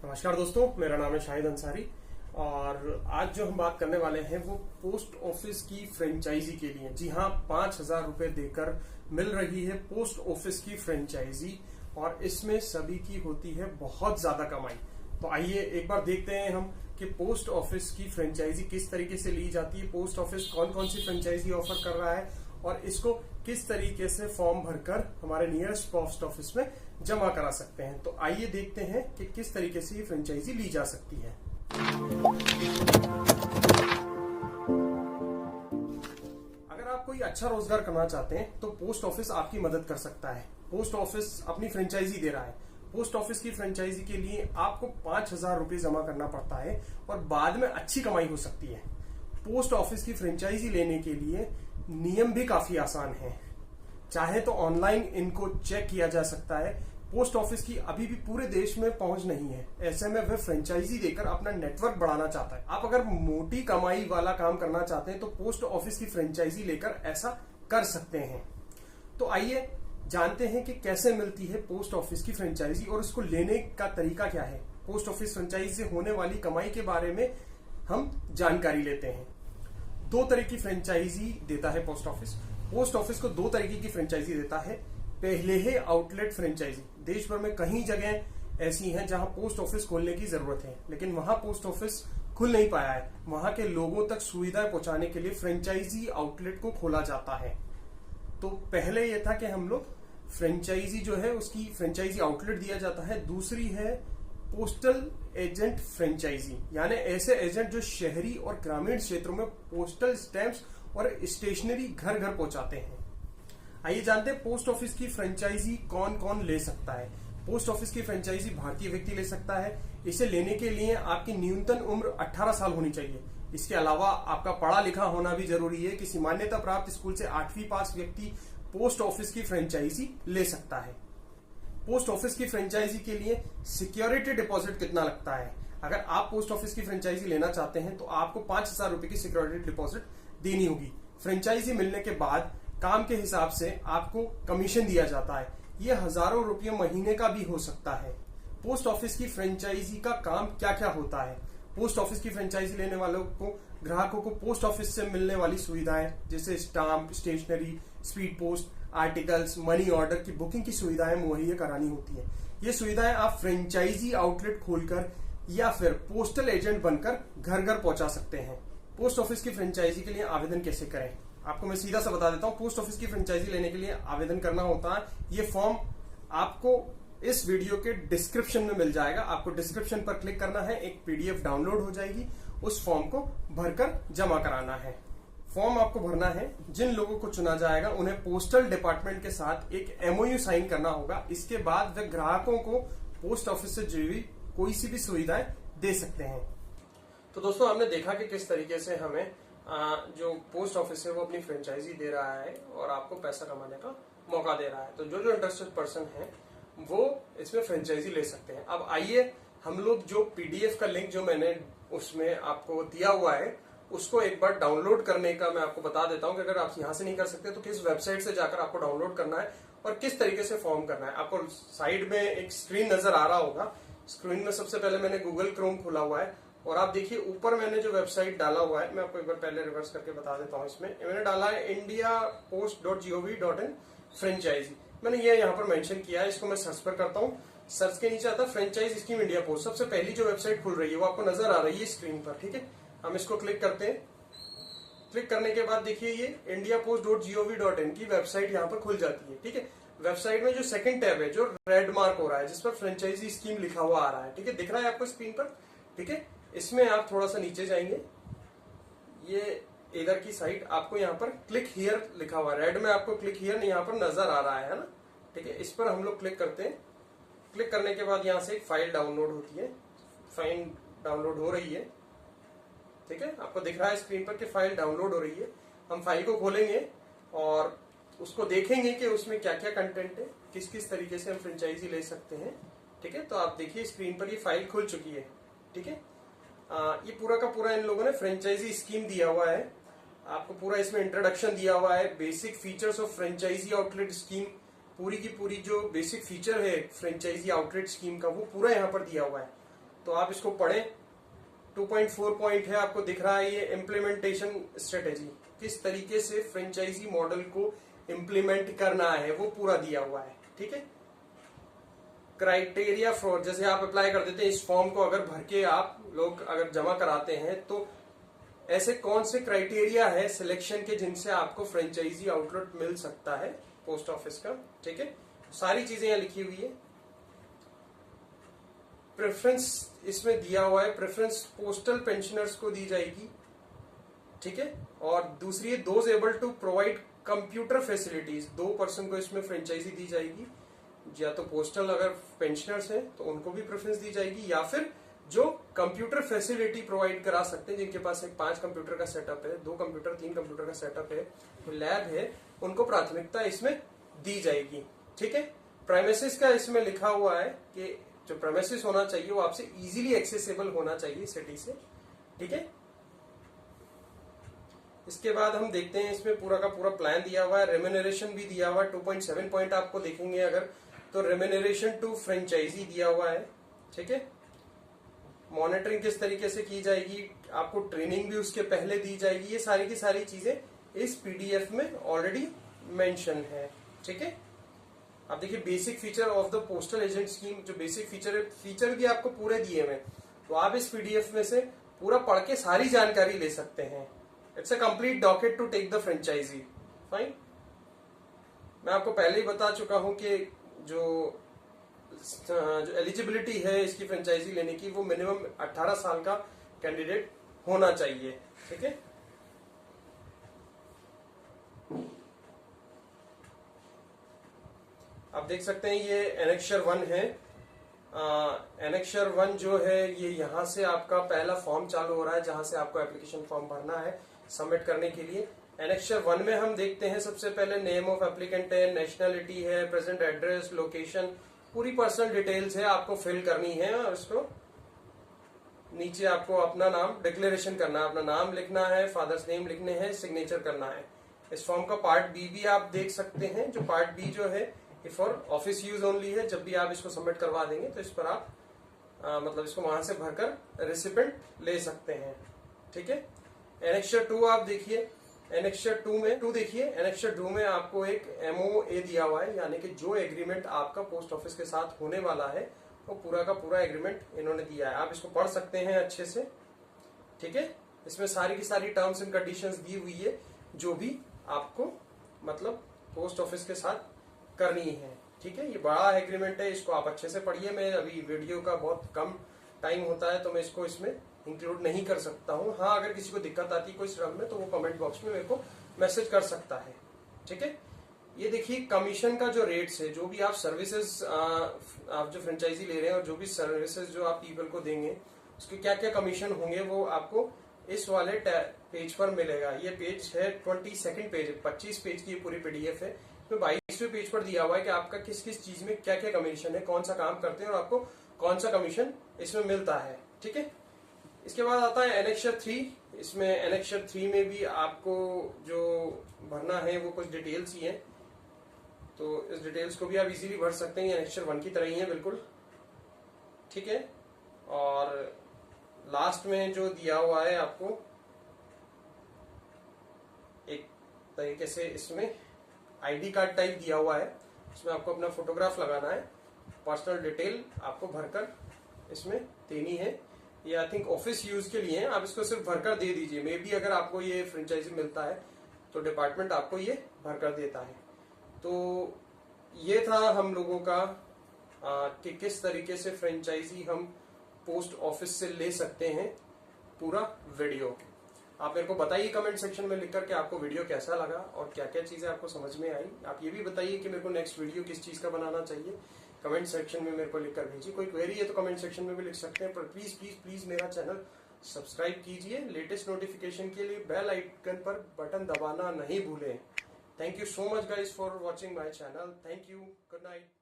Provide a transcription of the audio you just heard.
नमस्कार दोस्तों, मेरा नाम है शाहिद अंसारी और आज जो हम बात करने वाले हैं वो पोस्ट ऑफिस की फ्रेंचाइजी के लिए। जी हाँ, 5,000 रुपए देकर मिल रही है पोस्ट ऑफिस की फ्रेंचाइजी और इसमें सभी की होती है बहुत ज्यादा कमाई। तो आइए एक बार देखते हैं हम कि पोस्ट ऑफिस की फ्रेंचाइजी किस तरीके से ली जाती है, पोस्ट ऑफिस कौन कौन सी फ्रेंचाइजी ऑफर कर रहा है और इसको किस तरीके से फॉर्म भरकर हमारे नियरेस्ट पोस्ट ऑफिस में जमा करा सकते हैं। तो आइए देखते हैं कि किस तरीके से ये फ्रेंचाइजी ली जा सकती है। अगर आप कोई अच्छा रोजगार करना चाहते हैं तो पोस्ट ऑफिस आपकी मदद कर सकता है। पोस्ट ऑफिस अपनी फ्रेंचाइजी दे रहा है। पोस्ट ऑफिस की फ्रेंचाइजी के लिए आपको 5,000 रुपए जमा करना पड़ता है और बाद में अच्छी कमाई हो सकती है। पोस्ट ऑफिस की फ्रेंचाइजी लेने के लिए नियम भी काफी आसान है। चाहे तो ऑनलाइन इनको चेक किया जा सकता है। पोस्ट ऑफिस की अभी भी पूरे देश में पहुंच नहीं है, ऐसे में वह फ्रेंचाइजी देकर अपना नेटवर्क बढ़ाना चाहता है। आप अगर मोटी कमाई वाला काम करना चाहते हैं तो पोस्ट ऑफिस की फ्रेंचाइजी लेकर ऐसा कर सकते हैं। तो आइए जानते हैं कि कैसे मिलती है पोस्ट ऑफिस की फ्रेंचाइजी और उसको लेने का तरीका क्या है। पोस्ट ऑफिस फ्रेंचाइजी से होने वाली कमाई के बारे में हम जानकारी लेते हैं। दो तरह की फ्रेंचाइजी देता है पोस्ट ऑफिस। पोस्ट ऑफिस को दो तरीके की फ्रेंचाइजी देता है। पहले है आउटलेट फ्रेंचाइजी। देश भर में कई जगह ऐसी हैं जहां पोस्ट ऑफिस खोलने की जरूरत है, लेकिन वहां पोस्ट ऑफिस खुल नहीं पाया है। वहां के लोगों तक सुविधाएं पहुंचाने के लिए फ्रेंचाइजी आउटलेट को खोला जाता है। तो पहले यह था कि हम लोग फ्रेंचाइजी जो है उसकी फ्रेंचाइजी आउटलेट दिया जाता है। दूसरी है पोस्टल एजेंट फ्रेंचाइजी, यानी ऐसे एजेंट जो शहरी और ग्रामीण क्षेत्रों में पोस्टल स्टैंप्स और स्टेशनरी घर घर पहुंचाते हैं। आइए जानते हैं पोस्ट ऑफिस की फ्रेंचाइजी कौन कौन ले सकता है। पोस्ट ऑफिस की फ्रेंचाइजी भारतीय व्यक्ति ले सकता है। इसे लेने के लिए आपकी न्यूनतम उम्र 18 साल होनी चाहिए। इसके अलावा आपका पढ़ा लिखा होना भी जरूरी है। किसी मान्यता प्राप्त स्कूल से 8वीं पास व्यक्ति पोस्ट ऑफिस की फ्रेंचाइजी ले सकता है। पोस्ट ऑफिस की फ्रेंचाइजी के लिए सिक्योरिटी डिपॉजिट कितना लगता है? अगर आप पोस्ट ऑफिस की फ्रेंचाइजी लेना चाहते हैं तो आपको 5,000 रुपए की सिक्योरिटी डिपॉजिट देनी होगी। फ्रेंचाइजी मिलने के बाद काम के हिसाब से आपको कमीशन दिया जाता है। यह हजारों रुपये महीने का भी हो सकता है। पोस्ट ऑफिस की फ्रेंचाइजी का काम क्या क्या होता है? पोस्ट ऑफिस की फ्रेंचाइजी लेने वालों को ग्राहकों को पोस्ट ऑफिस से मिलने वाली सुविधाएं जैसे stamp, stationery, speed post, articles, money order की बुकिंग की सुविधाएं मुहैया करानी होती है। ये सुविधाएं आप फ्रेंचाइजी आउटलेट खोलकर या फिर पोस्टल एजेंट बनकर घर घर पहुंचा सकते हैं। पोस्ट ऑफिस की फ्रेंचाइजी के लिए आवेदन कैसे करें? आपको मैं सीधा सा बता देता हूं। पोस्ट ऑफिस की फ्रेंचाइजी लेने के लिए आवेदन करना होता है। ये फॉर्म आपको इस वीडियो के डिस्क्रिप्शन में मिल जाएगा। आपको डिस्क्रिप्शन पर क्लिक करना है, एक पीडीएफ डाउनलोड हो जाएगी। उस फॉर्म को भरकर जमा कराना है। फॉर्म आपको भरना है। जिन लोगों को चुना जाएगा उन्हें पोस्टल डिपार्टमेंट के साथ एक एमओयू साइन करना होगा। इसके बाद वे ग्राहकों को पोस्ट ऑफिस से जुड़ी कोई सी भी सुविधाएं दे सकते हैं। तो दोस्तों, हमने देखा कि किस तरीके से हमें जो पोस्ट ऑफिस है वो अपनी फ्रेंचाइजी दे रहा है और आपको पैसा कमाने का मौका दे रहा है। तो जो जो इंटरेस्टेड पर्सन है वो इसमें फ्रेंचाइजी ले सकते हैं। अब आइए हम लोग जो पीडीएफ का लिंक जो मैंने उसमें आपको दिया हुआ है उसको एक बार डाउनलोड करने का मैं आपको बता देता हूं कि अगर आप यहां से नहीं कर सकते तो किस वेबसाइट से जाकर आपको डाउनलोड करना है और किस तरीके से फॉर्म करना है। आपको साइड में एक स्क्रीन नजर आ रहा होगा। स्क्रीन में सबसे पहले मैंने गूगल क्रोम खोला हुआ है और आप देखिए ऊपर मैंने जो वेबसाइट डाला हुआ है, मैं आपको एक बार पहले रिवर्स करके बता देता हूँ। इसमें मैंने डाला है indiapost.gov.in फ्रेंचाइजी। मैंने ये यहाँ पर मेंशन किया है। इसको मैं सर्च पर करता हूँ। सर्च के नीचे आता है फ्रेंचाइज स्कीम इंडिया पोस्ट। सबसे पहली जो वेबसाइट खुल रही है वो आपको नजर आ रही है स्क्रीन पर। ठीक है, हम इसको क्लिक करते हैं। क्लिक करने के बाद देखिए ये indiapost.gov.in की वेबसाइट यहाँ पर खुल जाती है। ठीक है, वेबसाइट में जो सेकंड टैब है जो रेड मार्क हो रहा है जिस पर फ्रेंचाइजी स्कीम लिखा हुआ आ रहा है, ठीक है, दिख रहा है आपको स्क्रीन पर। ठीक है, इसमें आप थोड़ा सा नीचे जाएंगे। ये इधर की साइड आपको यहाँ पर क्लिक हियर लिखा हुआ है, रेड में आपको क्लिक हियर यहाँ पर नजर आ रहा है ना। ठीक है, इस पर हम लोग क्लिक करते हैं। क्लिक करने के बाद यहाँ से एक फाइल डाउनलोड होती है। फाइल डाउनलोड हो रही है। ठीक है, आपको दिख रहा है स्क्रीन पर कि फाइल डाउनलोड हो रही है। हम फाइल को खोलेंगे और उसको देखेंगे कि उसमें क्या क्या कंटेंट है, किस किस तरीके से हम फ्रेंचाइजी ले सकते हैं। ठीक है, तो आप देखिए स्क्रीन पर ये फाइल खुल चुकी है। ठीक है, ये पूरा का पूरा इन लोगों ने फ्रेंचाइजी स्कीम दिया हुआ है। आपको पूरा इसमें इंट्रोडक्शन दिया हुआ है, basic features of franchise outlet scheme, पूरी की पूरी जो बेसिक फीचर है फ्रेंचाइजी आउटलेट स्कीम का वो पूरा यहाँ पर दिया हुआ है। तो आप इसको पढ़ें। 2.4 पॉइंट है, आपको दिख रहा है ये इम्प्लीमेंटेशन स्ट्रेटेजी, किस तरीके से फ्रेंचाइजी मॉडल को इम्प्लीमेंट करना है वो पूरा दिया हुआ है। ठीक है, क्राइटेरिया फॉर, जैसे आप अप्लाई कर देते हैं इस फॉर्म को, अगर भर के आप लोग अगर जमा कराते हैं तो ऐसे कौन से क्राइटेरिया है सिलेक्शन के जिनसे आपको फ्रेंचाइजी आउटलेट मिल सकता है पोस्ट ऑफिस का। ठीक है, सारी चीजें यहां लिखी हुई है। प्रेफरेंस इसमें दिया हुआ है, प्रेफरेंस पोस्टल पेंशनर्स को दी जाएगी। ठीक है, और दूसरी है those able to provide computer facilities, 2% को इसमें फ्रेंचाइजी दी जाएगी। या तो पोस्टल अगर पेंशनर्स हैं तो उनको भी प्रेफरेंस दी जाएगी, या फिर जो कंप्यूटर फैसिलिटी प्रोवाइड करा सकते हैं, जिनके पास एक 5 कंप्यूटर का सेटअप है, 2 कंप्यूटर 3 कंप्यूटर का सेटअप है, तो लैब है, उनको प्राथमिकता इसमें दी जाएगी। ठीक है, प्रेमिसेस का इसमें लिखा हुआ है कि जो प्रेमिसेस होना चाहिए वो आपसे इजीली एक्सेसिबल होना चाहिए सिटी से। ठीक है, इसके बाद हम देखते हैं इसमें पूरा का पूरा प्लान दिया हुआ है, रेम्यूनरेशन भी दिया हुआ है। 2.7 पॉइंट आपको देखेंगे अगर तो रेम्यूनरेशन टू फ्रेंचाइजी दिया हुआ है। ठीक है, मॉनिटरिंग किस तरीके से की जाएगी, आपको ट्रेनिंग भी उसके पहले दी जाएगी, ये सारी की सारी चीजें इस पीडीएफ में ऑलरेडी मेंशन है। ठीक है, आप देखिए basic feature of the postal agent scheme, जो बेसिक फीचर है, फीचर भी आपको पूरे दिए हुए, तो आप इस पीडीएफ में से पूरा पढ़ के सारी जानकारी ले सकते हैं। It's a complete docket to take the franchise. Fine, मैं आपको पहले ही बता चुका हूं कि जो एलिजिबिलिटी है इसकी फ्रेंचाइजी लेने की, वो मिनिमम 18 साल का कैंडिडेट होना चाहिए। ठीक है, आप देख सकते हैं ये एनेक्शर 1 है। एनेक्शर 1 जो है ये यहां से आपका पहला फॉर्म चालू हो रहा है, जहां से आपको एप्लीकेशन फॉर्म भरना है सबमिट करने के लिए। एनेक्शर 1 में हम देखते हैं सबसे पहले नेम ऑफ एप्लीकेंट है, नेशनैलिटी है, प्रेजेंट एड्रेस, लोकेशन, पूरी पर्सनल डिटेल्स है, आपको फिल करनी है। और उसको नीचे आपको अपना नाम डिक्लेरेशन करना है, अपना नाम लिखना है, फादर्स नेम लिखने हैं, सिग्नेचर करना है। इस फॉर्म का पार्ट बी भी आप देख सकते हैं, जो पार्ट बी जो है फॉर ऑफिस यूज ओनली है। जब भी आप इसको सबमिट करवा देंगे तो इस पर आप मतलब इसको वहां से भरकर रिसिपेंट ले सकते हैं। ठीक है, एनेक्शर 2 आप देखिए, एनेक्शर 2 में देखिए, एनेक्शर 2 में आपको एक MOA दिया हुआ है, यानी कि जो एग्रीमेंट आपका पोस्ट ऑफिस के साथ होने वाला है वो पूरा का पूरा एग्रीमेंट इन्होंने दिया है। आप इसको पढ़ सकते हैं अच्छे से। ठीक है, इसमें सारी की सारी टर्म्स एंड कंडीशंस दी हुई है जो भी आपको मतलब पोस्ट ऑफिस के साथ करनी है। ठीक है, ये बड़ा एग्रीमेंट है, इसको आप अच्छे से पढ़िए। मैं अभी वीडियो का बहुत कम टाइम होता है तो मैं इसको इसमें इंक्लूड नहीं कर सकता हूँ। हाँ, अगर किसी को दिक्कत आती है कोई श्रम में तो वो कमेंट बॉक्स में मेरे को मैसेज कर सकता है। ठीक है, ये देखिए कमीशन का जो रेट्स है, जो भी आप सर्विसेज आप जो फ्रेंचाइजी ले रहे हैं और जो भी सर्विसेज जो आप पीपल को देंगे उसके क्या क्या कमीशन होंगे वो आपको इस वाले पेज पर मिलेगा। ये पेज है 22 पेज, 25 पेज की ये पूरी पीडीएफ है। तो 22वें पेज पर दिया हुआ है कि आपका किस किस चीज में क्या क्या कमीशन है, कौन सा काम करते हैं और आपको कौन सा कमीशन इसमें मिलता है। ठीक है, इसके बाद आता है एनेक्शर 3। इसमें एनेक्शर 3 में भी आपको जो भरना है वो कुछ डिटेल्स ही है, तो इस डिटेल्स को भी आप इजीली भर सकते हैं, एनेक्शर 1 की तरह ही है बिल्कुल। ठीक है, और लास्ट में जो दिया हुआ है आपको एक तरीके से इसमें आईडी कार्ड टाइप दिया हुआ है, इसमें आपको अपना फोटोग्राफ लगाना है, पर्सनल डिटेल आपको भरकर इसमें देनी है। ये आई थिंक ऑफिस यूज के लिए है, आप इसको सिर्फ भरकर दे दीजिए। मे बी अगर आपको ये फ्रेंचाइजी मिलता है तो डिपार्टमेंट आपको ये भरकर देता है। तो ये था हम लोगों का कि किस तरीके से फ्रेंचाइजी हम पोस्ट ऑफिस से ले सकते हैं, पूरा वीडियो। आप मेरे को बताइए कमेंट सेक्शन में लिखकर कि आपको वीडियो कैसा लगा और क्या क्या चीजें आपको समझ में आई। आप ये भी बताइए कि मेरे को नेक्स्ट वीडियो किस चीज का बनाना चाहिए, कमेंट सेक्शन में मेरे को लिखकर भेजिए। कोई क्वेरी है तो कमेंट सेक्शन में भी लिख सकते हैं, पर प्लीज प्लीज प्लीज मेरा चैनल सब्सक्राइब कीजिए। लेटेस्ट नोटिफिकेशन के लिए बेल आइकन पर बटन दबाना नहीं भूलें। Thank you so much guys for watching my channel. Thank you, good night.